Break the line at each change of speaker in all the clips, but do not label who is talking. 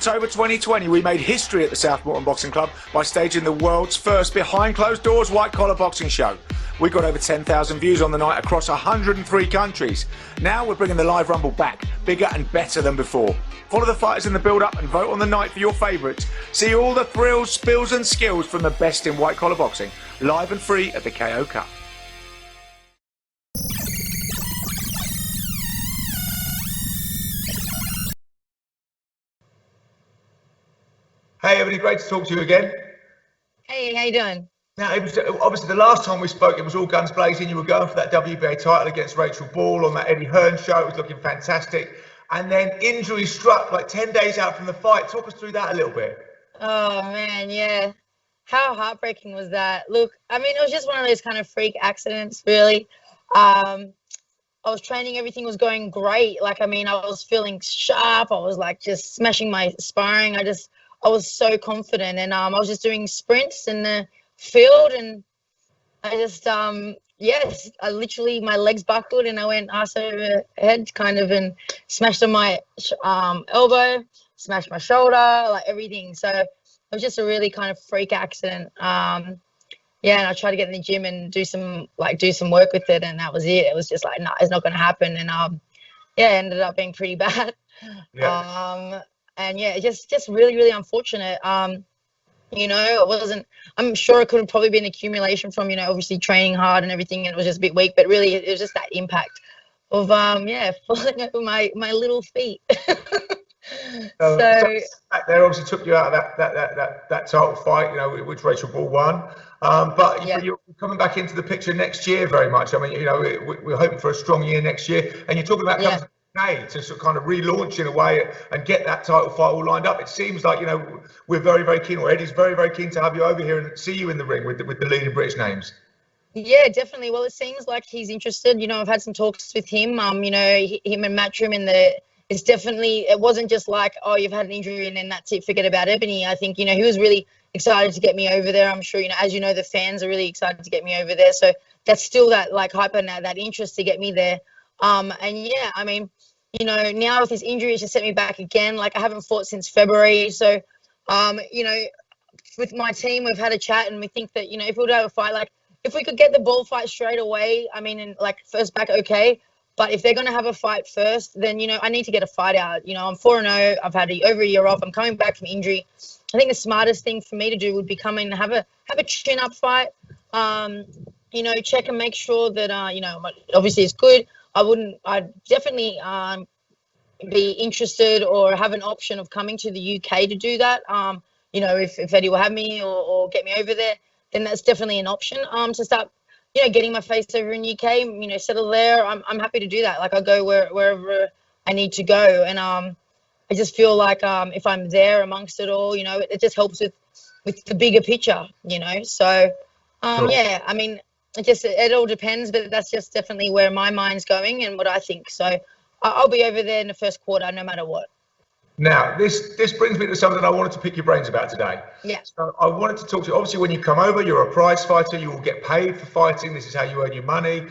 October 2020, we made history at the Southmorton Boxing Club by staging the world's first behind-closed-doors white-collar boxing show. We got over 10,000 views on the night across 103 countries. Now we're bringing the live rumble back, bigger and better than before. Follow the fighters in the build-up and vote on the night for your favourites. See all the thrills, spills and skills from the best in white-collar boxing, live and free at the KO Cup. Hey, Ebanie, great to talk to you again.
Hey, how you doing?
Now, it was obviously the last time we spoke, it was all guns blazing. You were going for that WBA title against Rachel Ball on that Eddie Hearn show. It was looking fantastic. And then injury struck like 10 days out from the fight. Talk us through that a little bit.
Oh, man, yeah. How heartbreaking was that? Look, I mean, it was just one of those kind of freak accidents, really. I was training, everything was going great. Like, I mean, I was feeling sharp. I was like just smashing my sparring. I was so confident, and I was just doing sprints in the field, and I just yes, I literally, my legs buckled and I went ass over head kind of, and smashed on my elbow, smashed my shoulder, like everything. So it was just a really kind of freak accident. Yeah, and I tried to get in the gym and do some work with it, and that was it. It was just like, no, it's not going to happen. And yeah, it ended up being pretty bad. Yeah. And yeah, just really, really unfortunate. You know, I'm sure it could have probably been accumulation from, you know, obviously training hard and everything, and it was just a bit weak, but really it was just that impact of, yeah, falling over my little feet. So
back there obviously took you out of that title fight, you know, which Rachel Ball won. But yeah, you're coming back into the picture next year very much. I mean, you know, we're hoping for a strong year next year, and you're talking about coming to sort of kind of relaunch in a way and get that title fight all lined up. It seems like, you know, we're very, very keen, or Eddie's very, very keen to have you over here and see you in the ring with the leading British names. Yeah,
definitely. Well, it seems like he's interested. You know, I've had some talks with him. You know, him and Matchroom it's definitely, it wasn't just like, oh, you've had an injury and then that's it, forget about Ebanie. I think, you know, he was really excited to get me over there. I'm sure, you know, as you know, the fans are really excited to get me over there. So that's still that like hype and that interest to get me there. And yeah, I mean, you know, now with this injury, it's just set me back again. Like, I haven't fought since February. So, you know, with my team, we've had a chat and we think that, you know, if we would have a fight, like, if we could get the Ball fight straight away, I mean, and like first back, okay. But if they're going to have a fight first, then, you know, I need to get a fight out. You know, I'm 4-0. I've had over a year off. I'm coming back from injury. I think the smartest thing for me to do would be come in and have a chin-up fight. You know, check and make sure that, you know, obviously it's good. I'd definitely be interested or have an option of coming to the UK to do that. You know, if Eddie will have me or get me over there, then that's definitely an option to start, you know, getting my face over in UK, you know, settle there. I'm happy to do that. Like, I'll go wherever I need to go. And I just feel like if I'm there amongst it all, you know, it just helps with the bigger picture, you know. So, sure. Yeah, I mean, it all depends, but that's just definitely where my mind's going and what I think. So I'll be over there in the first quarter, no matter what.
Now, this brings me to something I wanted to pick your brains about today.
Yeah.
So I wanted to talk to you. Obviously, when you come over, you're a prize fighter. You will get paid for fighting. This is how you earn your money.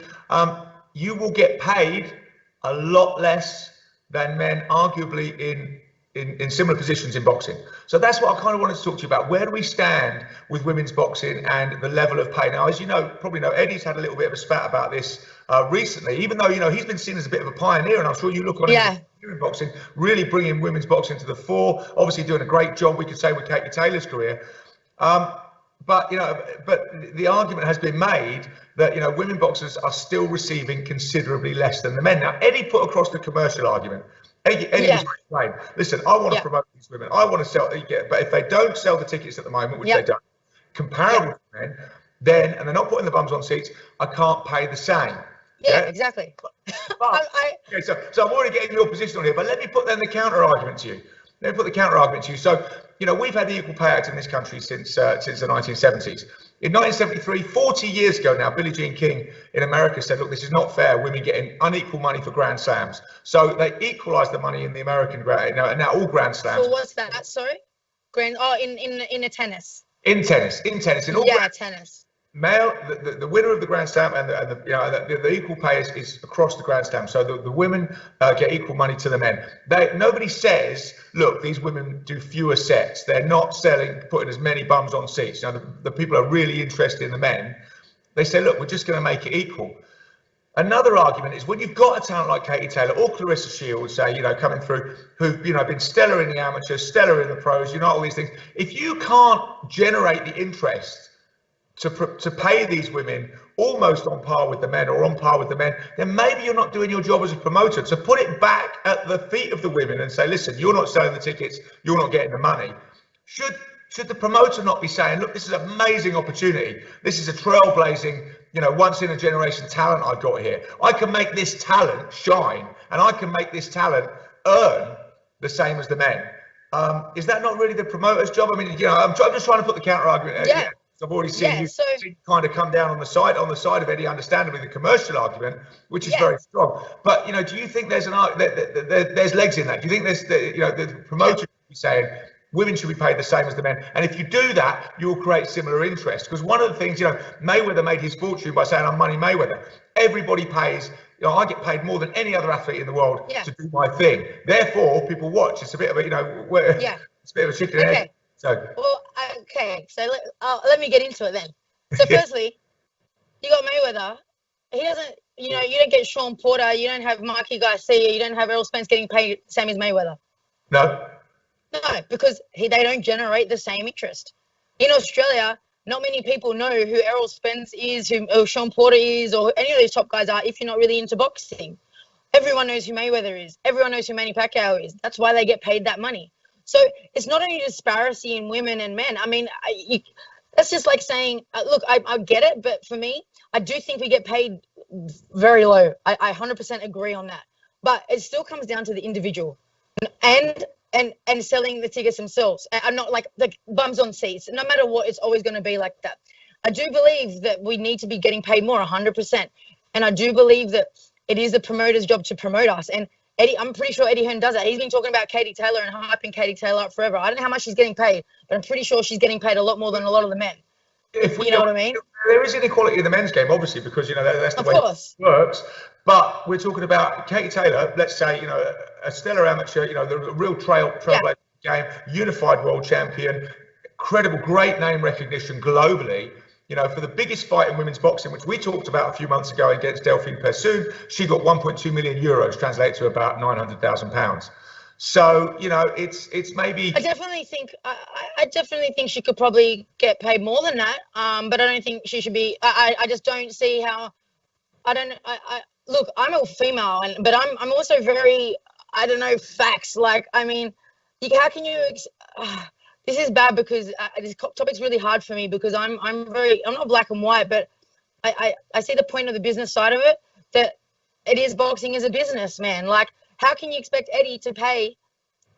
You will get paid a lot less than men, arguably in similar positions in boxing. So that's what I kind of wanted to talk to you about. Where do we stand with women's boxing and the level of pay? Now, as you know, probably know, Eddie's had a little bit of a spat about this recently, even though, you know, he's been seen as a bit of a pioneer, and I'm sure you look on him in boxing, really bringing women's boxing to the fore, obviously doing a great job, we could say, with Katie Taylor's career. But, you know, but the argument has been made that, you know, women boxers are still receiving considerably less than the men. Now, Eddie put across the commercial argument. Eddie was very plain. Listen, I want to promote these women. I want to sell, but if they don't sell the tickets at the moment, which they don't, comparable to men, then, and they're not putting the bums on seats, I can't pay the same.
Yeah, exactly.
But, okay, so I'm already getting your position on here, but let me put then the counter argument to you. So, you know, we've had the Equal Pay Act in this country since the 1970s. In 1973, 40 years ago now, Billie Jean King in America said, look, this is not fair, women getting unequal money for Grand Slams. So they equalised the money in the American now all Grand Slams.
So what's that? Sorry? In a tennis.
In tennis, in all
tennis.
the winner of the Grand Slam and the equal pay is across the Grand Slam. So the women get equal money to the men. Nobody says, look, these women do fewer sets. They're not putting as many bums on seats. You know, the people are really interested in the men. They say, look, we're just going to make it equal. Another argument is when you've got a talent like Katie Taylor or Clarissa Shields, say, you know, coming through, who've, you know, been stellar in the amateurs, stellar in the pros, you know, all these things. If you can't generate the interest to pay these women almost on par with the men or on par with the men, then maybe you're not doing your job as a promoter. To put it back at the feet of the women and say, listen, you're not selling the tickets, you're not getting the money. Should the promoter not be saying, look, this is an amazing opportunity. This is a trailblazing, you know, once in a generation talent I've got here. I can make this talent shine and I can make this talent earn the same as the men. Is that not really the promoter's job? I mean, you know, I'm just trying to put the counter argument.
Yeah.
I've already seen you kind of come down on the side of Eddie, understandably, the commercial argument, which is very strong. But, you know, do you think there's there's legs in that? Do you think there's, you know, the promoter should be saying women should be paid the same as the men? And if you do that, you'll create similar interest. Because one of the things, you know, Mayweather made his fortune by saying, I'm Money Mayweather. Everybody pays. You know, I get paid more than any other athlete in the world to do my thing. Therefore, people watch. It's a bit of a, you know, it's a bit of a chicken and egg. So.
Well, okay. So let me get into it then. So firstly, you got Mayweather. He doesn't. You know, you don't get Sean Porter. You don't have Mikey Garcia. You don't have Errol Spence getting paid the same as Mayweather.
No.
No, because they don't generate the same interest. In Australia, not many people know who Errol Spence is, who Sean Porter is, or any of those top guys are if you're not really into boxing. Everyone knows who Mayweather is. Everyone knows who Manny Pacquiao is. That's why they get paid that money. So it's not only disparity in women and men. I mean, that's just like saying, look, I get it, but for me, I do think we get paid very low. I 100% agree on that. But it still comes down to the individual and selling the tickets themselves. I'm not like the bums on seats. No matter what, it's always going to be like that. I do believe that we need to be getting paid more, 100%. And I do believe that it is the promoter's job to promote us. And Eddie, I'm pretty sure Eddie Hearn does that. He's been talking about Katie Taylor and hyping Katie Taylor up forever. I don't know how much she's getting paid, but I'm pretty sure she's getting paid a lot more than a lot of the men. You know what I mean? There
is inequality in the men's game, obviously, because, you know, that's the way it works. But we're talking about Katie Taylor, let's say, you know, a stellar amateur, you know, the real trailblazer game, unified world champion, incredible, great name recognition globally. You know, for the biggest fight in women's boxing, which we talked about a few months ago against Delphine Persoon, she got 1.2 million euros, translated to about 900,000 pounds. So, you know, it's maybe. I definitely
think she could probably get paid more than that. But I don't think she should be. I just don't see how. Look, I'm a female, but I'm also very. I don't know, facts. Like, I mean, how can you? This is bad because this topic's really hard for me because I'm not black and white, but I see the point of the business side of it, that it is boxing as a business, man. Like, how can you expect Eddie to pay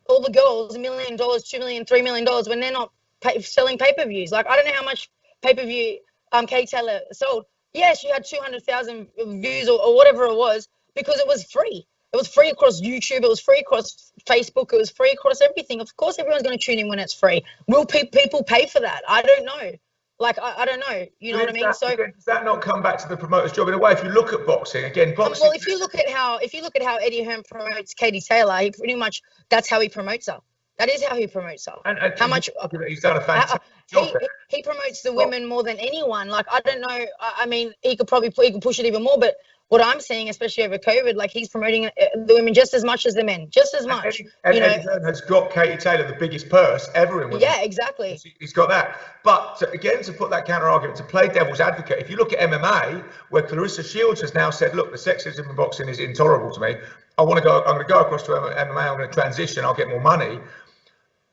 all the girls $1 million, $2 million, $3 million when they're not selling pay-per-views? Like, I don't know how much pay-per-view Katie Taylor sold. Yeah, she had 200,000 views or whatever it was because it was free. It was free across YouTube. It was free across Facebook. It was free across everything. Of course, everyone's going to tune in when it's free. Will people pay for that? I don't know. Like, I don't know. You know what I mean? So
does that not come back to the promoter's job in a way? If you look at boxing, again, boxing.
Well, if you look at how Eddie Hearn promotes Katie Taylor, he pretty much, that's how he promotes her. That is how he promotes her.
And how much he's done a fantastic job.
He promotes the women more than anyone. Like, I don't know. I mean, he could push it even more, but what I'm seeing, especially over COVID, like, he's promoting the women just as much as the men, just as much.
And Eddie Hearn has got Katie Taylor the biggest purse ever in women.
Yeah, exactly.
He's got that. But to put that counter argument, to play devil's advocate, if you look at MMA, where Clarissa Shields has now said, look, the sexism in boxing is intolerable to me. I'm going to go across to MMA. I'm going to transition. I'll get more money.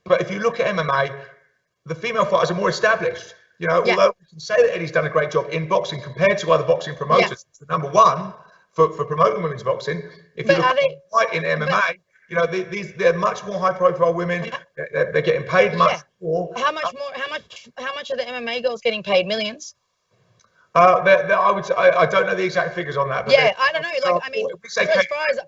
But if you look at MMA, the female fighters are more established. You know, although we can say that Eddie's done a great job in boxing compared to other boxing promoters, it's the number one for promoting women's boxing. If you look at the fight in MMA, you know, they're much more high-profile women. They're getting paid much more.
How much are the MMA girls getting paid? Millions?
I would say, I don't know the exact figures on that. But
I don't know. Like, I mean, as far as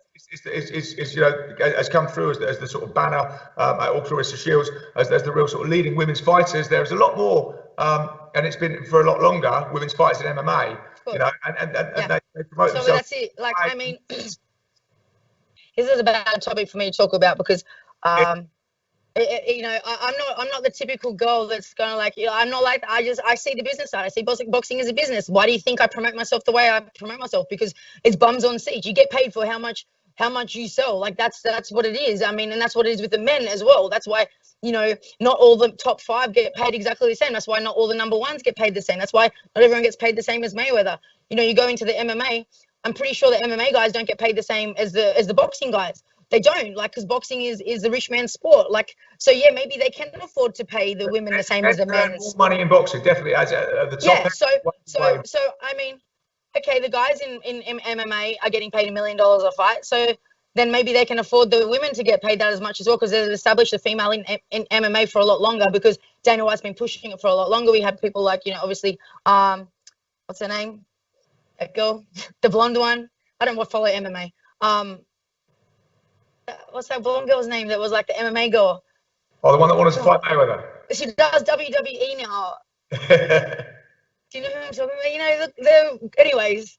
is you know, has come through as the sort of banner, or Clarissa Shields as the real sort of leading women's fighters. There's a lot more and it's been for a lot longer. Women's fights in MMA, you know, and they promote
so
themselves.
That's it. Like, I mean, this is a bad topic for me to talk about because, you know, I'm not the typical girl that's gonna like, you know, I'm not like, I see the business side. I see boxing as a business. Why do you think I promote myself the way I promote myself? Because it's bums on seats. You get paid for how much you sell. Like that's what it is. I mean, and that's what it is with the men as well. That's why, you know, not all the top 5 get paid exactly the same. That's why not all the number 1s get paid the same. That's why not everyone gets paid the same as Mayweather. You know, you go into the MMA, I'm pretty sure the MMA guys don't get paid the same as the boxing guys. They don't, like, because boxing is the rich man's sport. Like, so yeah, maybe they can afford to pay the women the same as the men.
More money in boxing, definitely, as at the top.
Yeah, so I mean, okay, the guys in MMA are getting paid $1 million a fight, so then maybe they can afford the women to get paid that as much as well, because they've established the female in MMA for a lot longer, because Dana White's been pushing it for a lot longer. We have people like, you know, obviously, what's her name? That girl, the blonde one. I don't follow MMA. What's that blonde girl's name that was like the MMA girl?
Oh, the one that wanted to fight Mayweather.
She does WWE now. Do you know who I'm talking about? You know, anyways,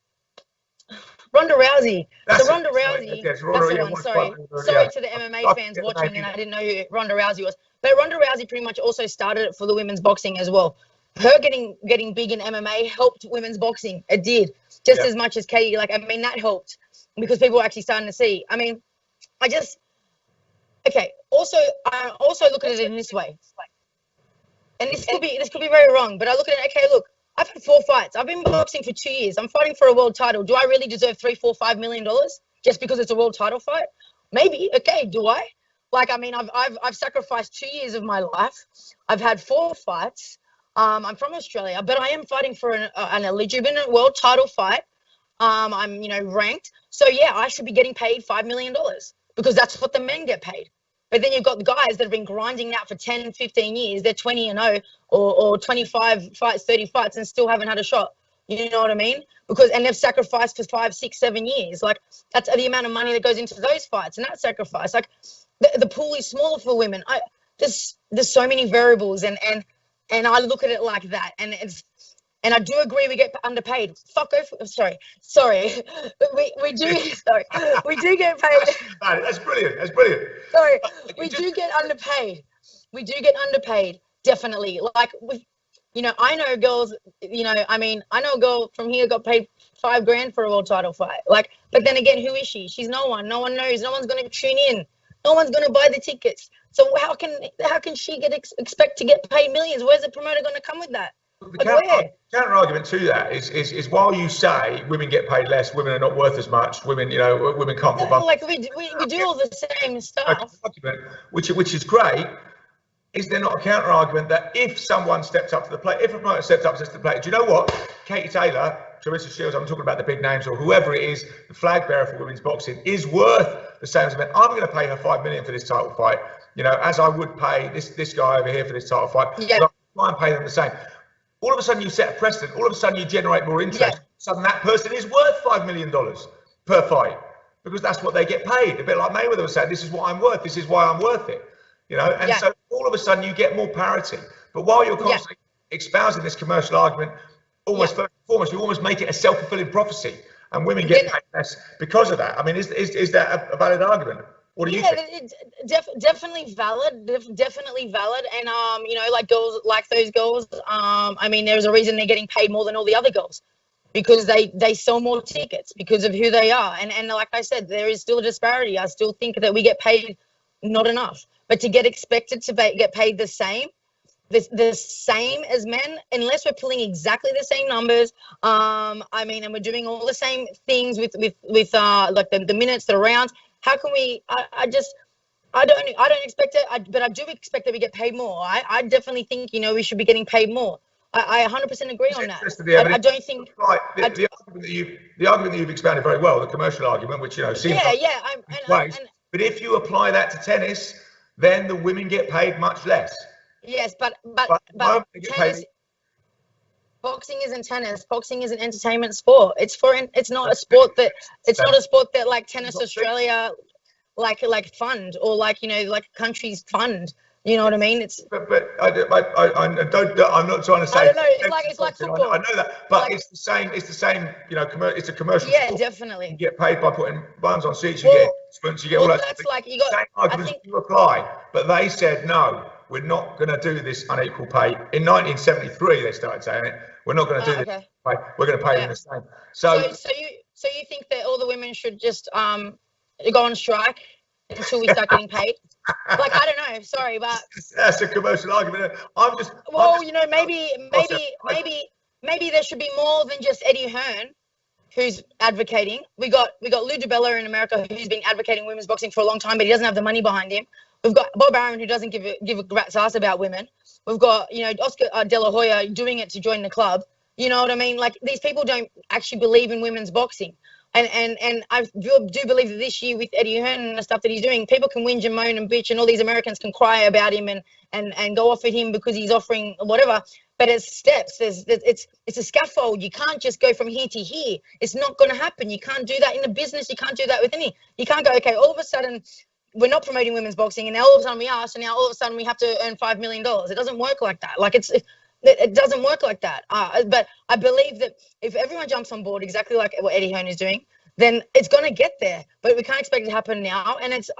Ronda Rousey. Ronda Rousey. That's the one. Sorry to the MMA fans watching, and I didn't know who Ronda Rousey was. But Ronda Rousey pretty much also started it for the women's boxing as well. Her getting big in MMA helped women's boxing. It did, just as much as Katie. Like, I mean, that helped because people were actually starting to see. I mean, Also, I also look at it in this way, and this could be very wrong, but I look at it. Okay, look, I've had 4 fights. I've been boxing for 2 years. I'm fighting for a world title. Do I really deserve $3, $4, $5 million just because it's a world title fight? Maybe. Okay, do I? Like, I mean, I've sacrificed 2 years of my life. I've had 4 fights. I'm from Australia, but I am fighting for an illegitimate world title fight. I'm, you know, ranked. So yeah, I should be getting paid $5 million because that's what the men get paid. But then you've got the guys that have been grinding out for 10, 15 years. They're 20-0 or 25 fights, 30 fights, and still haven't had a shot. You know what I mean? And they've sacrificed for 5, 6, 7 years. Like, that's the amount of money that goes into those fights and that sacrifice. Like, the pool is smaller for women. There's so many variables, and I look at it like that. And I do agree we get underpaid. Sorry. We do. Sorry, we do get paid.
That's brilliant.
Sorry, we do get underpaid. We do get underpaid, definitely. Like, you know, I know girls. You know, I mean, I know a girl from here got paid $5 grand for a world title fight. Like, but then again, who is she? She's no one. No one knows. No one's going to tune in. No one's going to buy the tickets. So how can she expect to get paid millions? Where's the promoter going to come with that?
The counter argument to that is while you say women get paid less, women are not worth as much, women, you know, women can't put
like we do all the same stuff,
which is great. Is there not a counter argument that if someone steps up to the plate, if a promoter steps up to the plate, do you know what? Katie Taylor, Clarissa Shields, I'm talking about the big names, or whoever it is, the flag bearer for women's boxing, is worth the same as men. I'm going to pay her $5 million for this title fight, you know, as I would pay this guy over here for this title fight.
Yeah.
But I try and pay them the same. All of a sudden you set a precedent. All of a sudden you generate more interest.
Yeah.
Suddenly that person is worth $5 million per fight because that's what they get paid. A bit like Mayweather was saying, this is what I'm worth. This is why I'm worth it. You know, and so all of a sudden you get more parity. But while you're constantly espousing this commercial argument, first and foremost, you almost make it a self-fulfilling prophecy, and women get paid less because of that. I mean, is that a valid argument? What do you think?
Definitely valid. Definitely valid. And you know, like girls, like those girls, I mean, there's a reason they're getting paid more than all the other girls, because they sell more tickets because of who they are. And like I said, there is still a disparity. I still think that we get paid not enough, but to get expected to get paid the same as men, unless we're pulling exactly the same numbers. I mean, and we're doing all the same things with like the minutes, the rounds. How can we? I don't expect it, but I do expect that we get paid more. I definitely think, you know, we should be getting paid more. I 100% agree on that. I don't think
the argument that you've expounded very well, the commercial argument, which, you know, seems but if you apply that to tennis, then the women get paid much less.
Yes, but tennis, boxing isn't tennis. Boxing is an entertainment sport. It's not a sport that like Tennis Australia like fund, or like, you know, like countries fund. You know what I mean? It's.
But I don't. I'm not trying to say.
I don't know. It's like football.
I know that, but
like,
it's the same. It's the same. You know, it's a commercial.
Yeah,
sport.
definitely.
You get paid by putting buns on seats. You get endorsements. You get all that.
That's like you got.
Same arguments you apply, but they said no. We're not going to do this unequal pay. In 1973, they started saying it. We're not going to do this. We're going to pay them the same. So
you think that all the women should just go on strike until we start getting paid? Like, I don't know. Sorry, but
that's a commercial argument.
Maybe there should be more than just Eddie Hearn, who's advocating. We got Lou DiBella in America, who's been advocating women's boxing for a long time, but he doesn't have the money behind him. We've got Bob Arum, who doesn't give a rat's ass about women. We've got, Oscar De La Hoya doing it to join the club. You know what I mean? Like, these people don't actually believe in women's boxing. And I do believe that this year with Eddie Hearn and the stuff that he's doing, people can whinge and moan and bitch, and all these Americans can cry about him and go off at him because he's offering whatever. But it's steps. It's a scaffold. You can't just go from here to here. It's not going to happen. You can't do that in a business. You can't do that with any. You can't go, okay, all of a sudden we're not promoting women's boxing, and now all of a sudden we are, so now all of a sudden we have to earn $5 million. It doesn't work like that. Like, it doesn't work like that. But I believe that if everyone jumps on board exactly like what Eddie Hearn is doing, then it's going to get there. But we can't expect it to happen now. And it's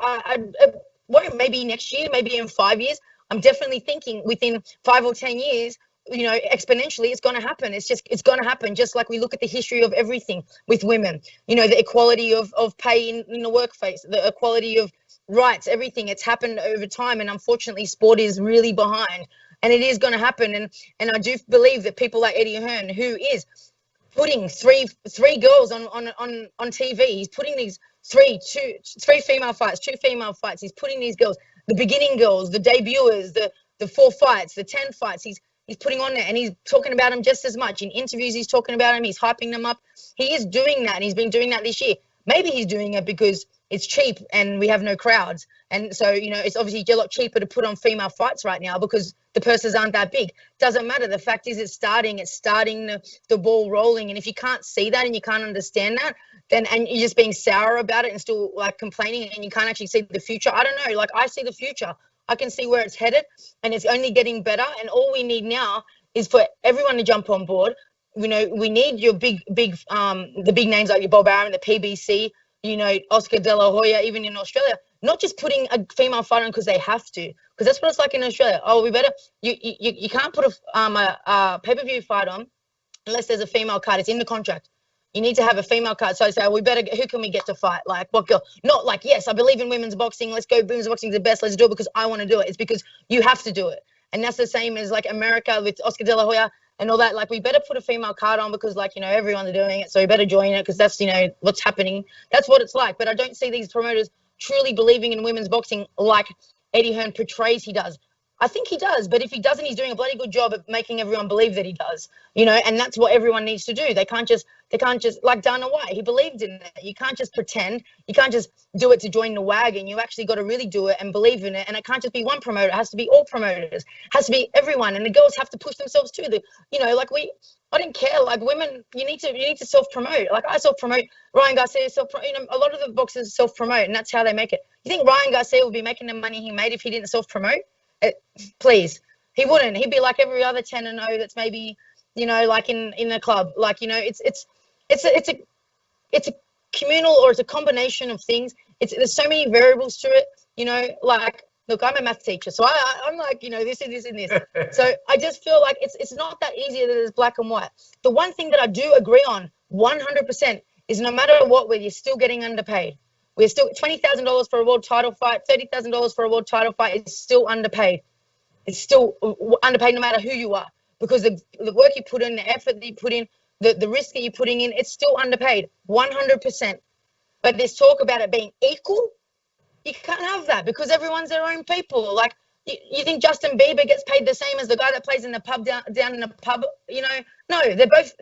maybe next year, maybe in 5 years. I'm definitely thinking within 5 or 10 years, exponentially, it's going to happen. It's going to happen. Just like we look at the history of everything with women, the equality of pay in the workplace, the equality of rights, everything. It's happened over time. And unfortunately, sport is really behind. And it is going to happen. And I do believe that people like Eddie Hearn, who is putting three girls on TV, he's putting these three female fights, 2 female fights. He's putting these girls, the beginning girls, the debuters, the 4 fights, the 10 fights. He's putting on there, and he's talking about them just as much. In interviews, he's talking about them. He's hyping them up. He is doing that, and he's been doing that this year. Maybe he's doing it because it's cheap and we have no crowds. And so, it's obviously a lot cheaper to put on female fights right now because the purses aren't that big. Doesn't matter. The fact is it's starting the ball rolling. And if you can't see that and you can't understand that, and you're just being sour about it and still like complaining, and you can't actually see the future. I don't know. Like, I see the future. I can see where it's headed, and it's only getting better. And all we need now is for everyone to jump on board. We need your the big names like your Bob Arum, the PBC, Oscar De La Hoya, even in Australia, not just putting a female fighter on because they have to, because that's what it's like in Australia. Oh, you can't put a pay-per-view fight on unless there's a female card. It's in the contract. You need to have a female card. So I say, who can we get to fight? Like, what girl? Not like, yes, I believe in women's boxing. Let's go. Women's boxing is the best. Let's do it because I want to do it. It's because you have to do it. And that's the same as like America with Oscar De La Hoya and all that. Like, we better put a female card on because everyone's doing it. So we better join it because that's, what's happening. That's what it's like. But I don't see these promoters truly believing in women's boxing like Eddie Hearn portrays he does. I think he does, but if he doesn't, he's doing a bloody good job at making everyone believe that he does, and that's what everyone needs to do. They can't just like Dana White, he believed in it. You can't just pretend. You can't just do it to join the wagon. You actually got to really do it and believe in it. And it can't just be one promoter. It has to be all promoters. It has to be everyone. And the girls have to push themselves too. I didn't care. Like, women, you need to self-promote. Like, I self-promote. Ryan Garcia self-promote. A lot of the boxers self-promote, and that's how they make it. You think Ryan Garcia would be making the money he made if he didn't self-promote? Please, he wouldn't. He'd be like every other 10-0 that's maybe, like in a club. Like, it's a communal, or it's a combination of things. There's so many variables to it. Like, look, I'm a math teacher, so I'm like, this and this and this. So I just feel like it's not that easy that it's black and white. The one thing that I do agree on 100% is no matter what, you're still getting underpaid. We're still $20,000 for a world title fight, $30,000 for a world title fight is still underpaid. It's still underpaid no matter who you are, because the work you put in, the effort that you put in, the risk that you're putting in, it's still underpaid 100%. But this talk about it being equal, you can't have that because everyone's their own people. Like, you think Justin Bieber gets paid the same as the guy that plays in the pub down in the pub? No, they're both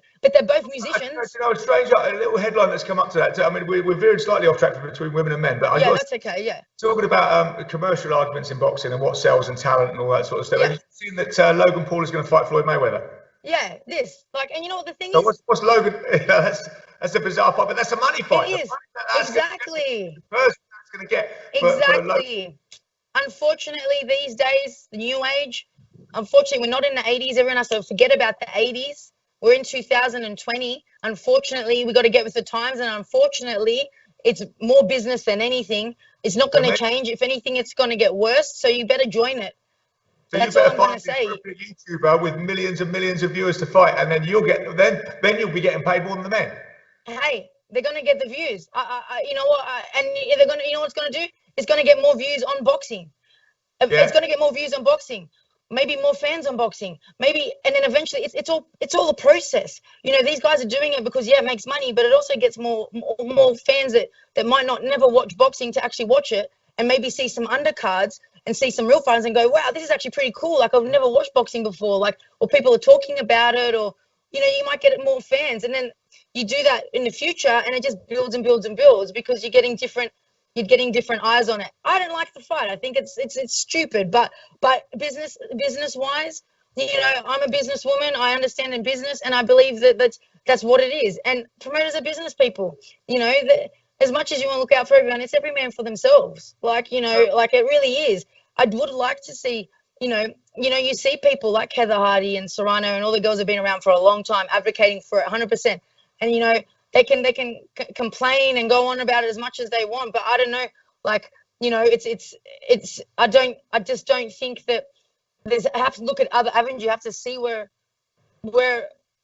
musicians.
It's strange, a little headline that's come up to that. I mean, we're veering slightly off track between women and men, but
that's okay. Yeah,
talking about commercial arguments in boxing and what sells and talent and all that sort of stuff. Yeah. Have you seen that Logan Paul is going to fight Floyd Mayweather?
Yeah, and you know what the thing is?
What's Logan? That's a bizarre fight, but that's a money fight.
It is. Exactly.
The person that's going to get
exactly. unfortunately, these days, the new age, unfortunately, we're not in the 80s. Everyone has to forget about the 80s. We're in 2020. Unfortunately, we got to get with the times, and unfortunately, it's more business than anything. It's not going to change. If anything, it's going to get worse. So you better join it.
So
that's
you better
all I'm going to
find
say.
a YouTuber with millions and millions of viewers to fight, and then you'll get then you'll be getting paid more than the men.
Hey, they're going to get the views. You know what? And they're going to. You know what it's going to do? It's going to get more views on boxing. It's going to get more views on boxing. Maybe more fans on boxing. Maybe, and then eventually, it's all a process. You know, these guys are doing it because it makes money, but it also gets more fans that might not never watch boxing to actually watch it and maybe see some undercards and see some real fighters and go, wow, this is actually pretty cool. Like, I've never watched boxing before. Like, or people are talking about it, or, you know, you might get more fans. And then you do that in the future, and it just builds and builds and builds because you're getting different eyes on it. I don't like the fight. I think it's stupid. But business wise, you know, I'm a businesswoman. I understand in business, and I believe that's what it is. And promoters are business people. You know, as much as you want to look out for everyone, it's every man for themselves. Like, you know, like it really is. I would like to see, you know, you see people like Heather Hardy and Serrano and all the girls have been around for a long time advocating for it 100%. And, you know, they can complain and go on about it as much as they want. But I don't know, like, you know, I just don't think that I have to look at other avenues. You have to see where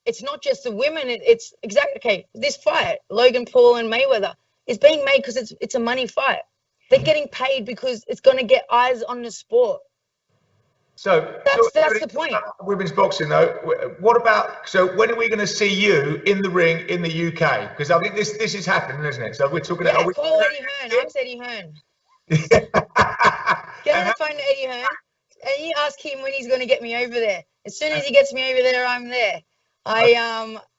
it's not just the women. It's exactly, okay, this fight, Logan Paul and Mayweather, is being made because it's a money fight. They're getting paid because it's going to get eyes on the sport.
So
that's the point.
Women's boxing, though. What about? So when are we going to see you in the ring in the UK? Because I think this is happening, isn't it? So we're talking.
Yeah, call Eddie Hearn. I'm Eddie Hearn. Get on the phone to Eddie Hearn, and you ask him when he's going to get me over there. As soon as he gets me over there, I'm there.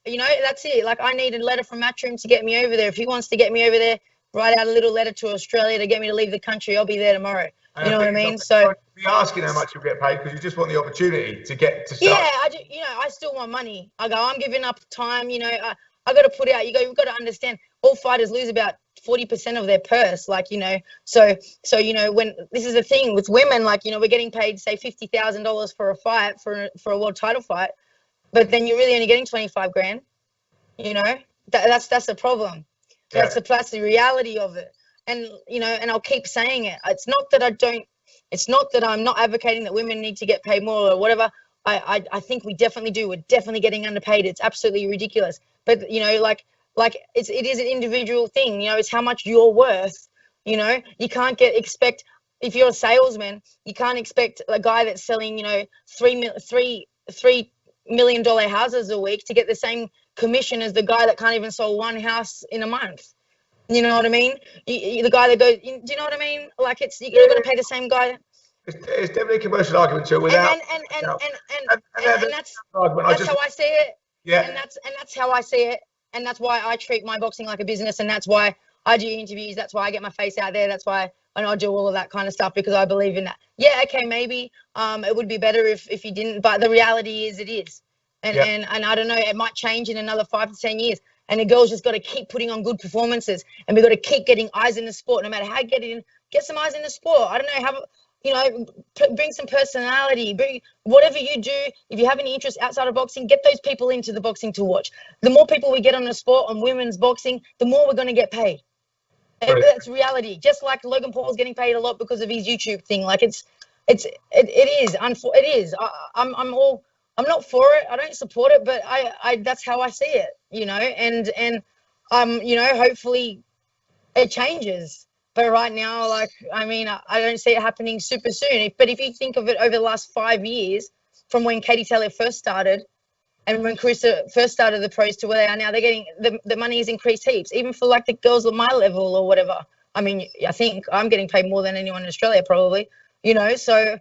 You know, that's it. Like, I need a letter from Matchroom to get me over there. If he wants to get me over there, write out a little letter to Australia to get me to leave the country. I'll be there tomorrow. You know what I mean? So
be asking how much you'll get paid because you just want the opportunity to get to start.
Yeah, you know, I still want money. I'm giving up time. You know, I got to put out. You've got to understand. All fighters lose about 40% of their purse. Like, you know, so you know, when this is the thing with women, like, you know, we're getting paid say $50,000 for a fight for a world title fight, but then you're really only getting 25 grand. You know, that's the problem. Yeah. That's the reality of it. And, you know, and I'll keep saying it. It's not that I'm not advocating that women need to get paid more or whatever. I think we definitely do. We're definitely getting underpaid. It's absolutely ridiculous. But, you know, like it is an individual thing. You know, it's how much you're worth. You know, you can't expect, if you're a salesman, you can't expect a guy that's selling, you know, $3 million houses a week to get the same commission as the guy that can't even sell one house in a month. You know what I mean? The guy that goes, do you know what I mean? Like, you're going to pay the same guy.
It's definitely a commercial argument to it without.
And that's how I see it.
Yeah.
And that's how I see it. And that's why I treat my boxing like a business. And that's why I do interviews. That's why I get my face out there. That's why I do all of that kind of stuff, because I believe in that. Yeah, okay, maybe it would be better if you didn't. But the reality is it is. And I don't know, it might change in another 5 to 10 years. And the girls just got to keep putting on good performances, and we got to keep getting eyes in the sport. No matter how you get some eyes in the sport. I don't know, bring some personality, bring whatever you do. If you have any interest outside of boxing, get those people into the boxing to watch. The more people we get on the sport, on women's boxing, the more we're going to get paid. Right. That's reality. Just like Logan Paul's getting paid a lot because of his YouTube thing. Like it is. I'm not for it. I don't support it, but I that's how I see it, you know, and you know, hopefully it changes. But right now, like, I mean, I don't see it happening super soon. But if you think of it over the last 5 years, from when Katie Taylor first started and when Carissa first started the pros to where they are now, they're getting the money has increased heaps, even for like the girls at my level or whatever. I mean, I think I'm getting paid more than anyone in Australia probably, you know, so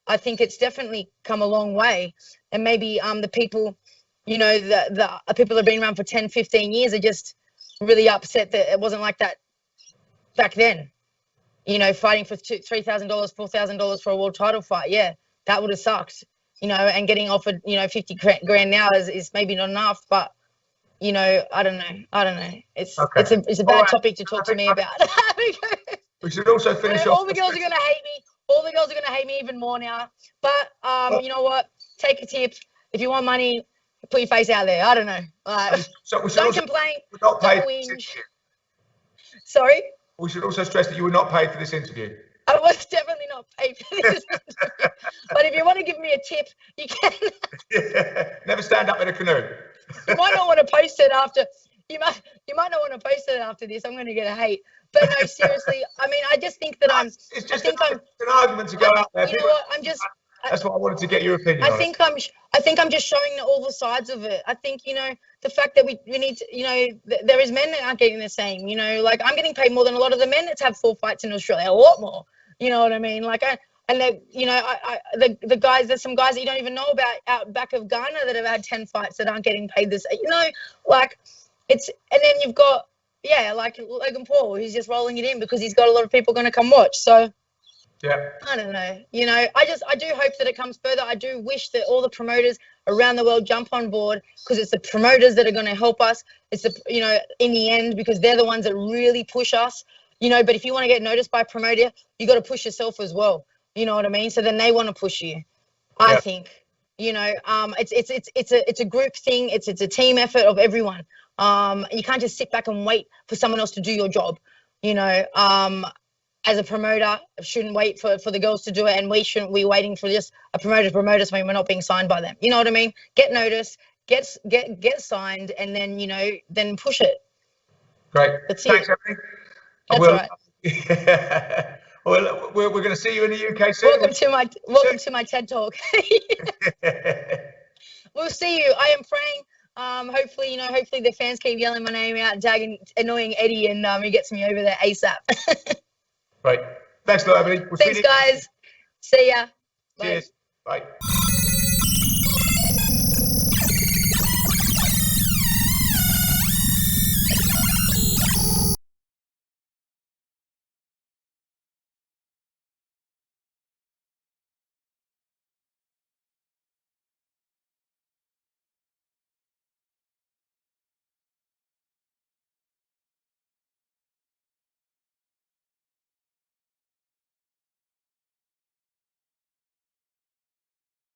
I think it's definitely come a long way. And maybe the people, you know, the people that have been around for 10, 15 years are just really upset that it wasn't like that back then. You know, fighting for $3,000, $4,000 for a world title fight. Yeah, that would have sucked, you know, and getting offered, you know, 50 grand now is maybe not enough. But, you know, I don't know. It's a bad topic to talk to me about.
We should also finish off.
All the girls are going to hate me. all the girls are gonna hate me even more now. But you know what? Take a tip. If you want money, put your face out there. I don't know.
So we should
Don't
also,
complain.
not paid
Don't
for this
whinge.
interview.
Sorry.
We should also stress that you were not paid for this interview.
I was definitely not paid for this interview. But if you want to give me a tip, you can.
Yeah. Never stand up in a canoe.
You might not want to post it after. You might not want to post it after this. I'm going to get a hate. But no, seriously. I mean, I just think that
It's just an argument to go out there.
You know what?
That's what I wanted to get your opinion on.
I think I'm just showing all the sides of it. I think, you know, the fact that we need to, you know, there is men that aren't getting the same, you know, like I'm getting paid more than a lot of the men that have 4 fights in Australia, a lot more, you know what I mean? Like the guys, there's some guys that you don't even know about out back of Ghana that have had 10 fights that aren't getting paid this, you know, like and then you've got, like Logan Paul, who's just rolling it in because he's got a lot of people going to come watch. So,
yeah,
I don't know. You know, I do hope that it comes further. I do wish that all the promoters around the world jump on board because it's the promoters that are going to help us. It's the, you know, in the end, because they're the ones that really push us, you know, but if you want to get noticed by a promoter, you got to push yourself as well. You know what I mean? So then they want to push you, I think, you know, it's a group thing. It's a team effort of everyone. You can't just sit back and wait for someone else to do your job, you know. As a promoter, shouldn't wait for the girls to do it, and we shouldn't be waiting for just a promoter to promote us when we're not being signed by them. You know what I mean? Get noticed, get signed, and then, you know, then push it.
Great.
Thanks,
Ebanie.
That's all right.
Yeah. Well, we're going to see you in the UK soon.
Welcome to my TED Talk. We'll see you. I am praying. Hopefully, you know, hopefully the fans keep yelling my name out, tagging annoying Eddie, and he gets me over there ASAP.
Right. Thanks a lot, Ebanie.
Thanks, guys. See ya.
Cheers. Bye.